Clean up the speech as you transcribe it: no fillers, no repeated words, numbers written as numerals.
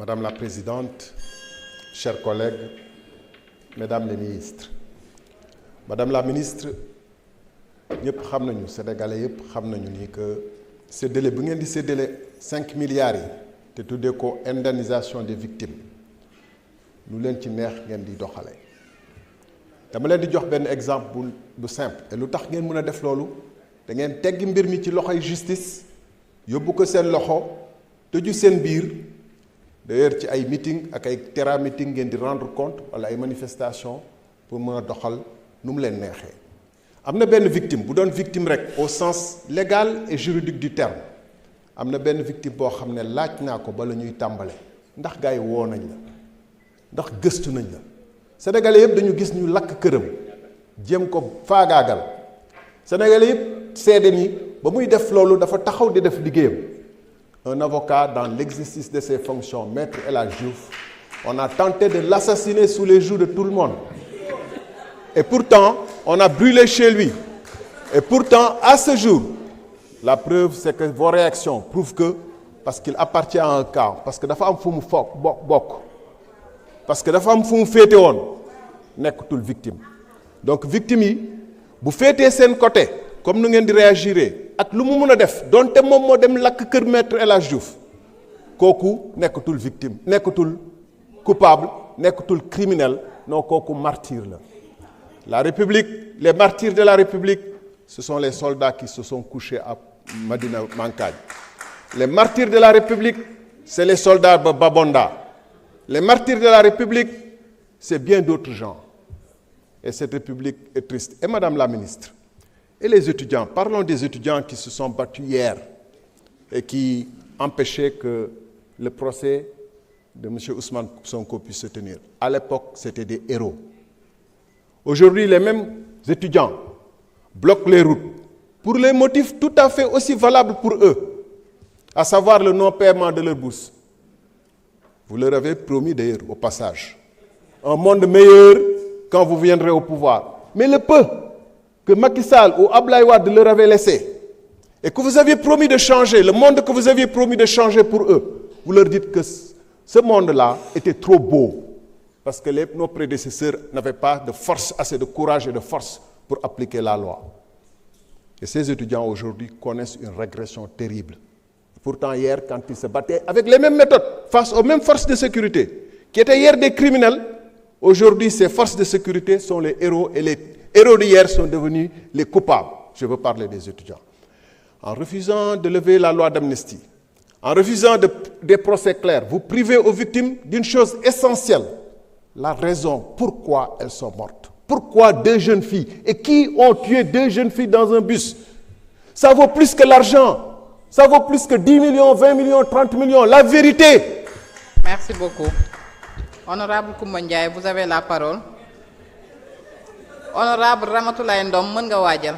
Madame la Présidente, chers collègues, Mesdames les ministres. Madame la Ministre, ñëpp xam nañu Sénégalais yëpp xam nañu ni que séddale bi ngeen di séddale 5 milliards yi te tuddee ko indemnisation des victimes lu leen ci neex ngeen di doxale dama leen di jox benn exemple bu simple et lu tax ngeen mën a def loolu da ngeen teggi mbir mi ci loxoy justice yóbbu ko seen loxo tëju seen biir d'ailleurs ci ay meeting ak ay terrain meeting ngeen di rendre compte wala ay manifestation pour mën a doxal nu mu leen neexee am na benn victime bu doon victime rek au sens légal et juridique du terme am na benn victime boo xam ne laaj naa ko ba la ñuy tàmbale ndax gars yi woo nañ la ndax gëstu nañ la sénégalais yëpp dañu gis ñu lakk këram jéem ko faagaagal sénégalais yëpp seede ni ba muy def loolu dafa taxaw di def liggéeyam un avocat dans l'exercice de ses fonctions maître El Hadji Diouf on a tenté de l'assassiner sous les joues de tout le monde et pourtant on a brûlé chez lui et pourtant à ce jour la preuve c'est que vos réactions prouvent que parce qu'il appartient à un camp parce que dafa am fu mu bokk parce que dafa am fu mu féete woon nekkatul victime donc victime yi bu féetee seen côté comme nu ngeen di réagir ak lu mu mun a def donte moom moo dem lakk kër maître El Hadji Diouf kooku nekkatul victime nekkatul coupable nekkatul criminel non kooku martyr la République les martyrs de la République ce sont les soldats qui se sont couchés à Madina Mankagne les martyrs de la République c'est les soldats de Babonda les martyrs de la République c'est bien d'autres gens et cette République est triste et Madame la Ministre et les étudiants parlons des étudiants qui se sont battus hier et qui empêchaient que le procès de monsieur Ousmane Sonko puisse se tenir à l'époque c'était des héros aujourd'hui les mêmes étudiants bloquent les routes pour les motifs tout à fait aussi valables pour eux à savoir le non-paiement de leur bourse vous leur avez promis d'ailleurs au passage un monde meilleur quand vous viendrez au pouvoir mais le peu que Macky Sall ou Abdoulaye Wade leur avait laissé et que vous aviez promis de changer le monde que vous aviez promis de changer pour eux vous leur dites que ce monde-là était trop beau parce que nos prédécesseurs n'avaient pas de force, assez de courage et de force pour appliquer la loi. Et ces étudiants aujourd'hui connaissent une régression terrible. Pourtant hier, quand ils se battaient avec les mêmes méthodes, face aux mêmes forces de sécurité, qui étaient hier des criminels, aujourd'hui ces forces de sécurité sont les héros et les héros d'hier sont devenus les coupables. Je veux parler des étudiants. En refusant de lever la loi d'amnistie, en refusant des procès clairs, vous privez aux victimes d'une chose essentielle. La raison pourquoi elles sont mortes. Pourquoi deux jeunes filles? Et qui ont tué deux jeunes filles dans un bus? Ça vaut plus que l'argent. Ça vaut plus que 10 millions, 20 millions, 30 millions. La vérité. Merci beaucoup. Honorable Coumba Ndiaye, vous avez la parole. Honorable Ramatoulaye Ndom, mën nga waajal.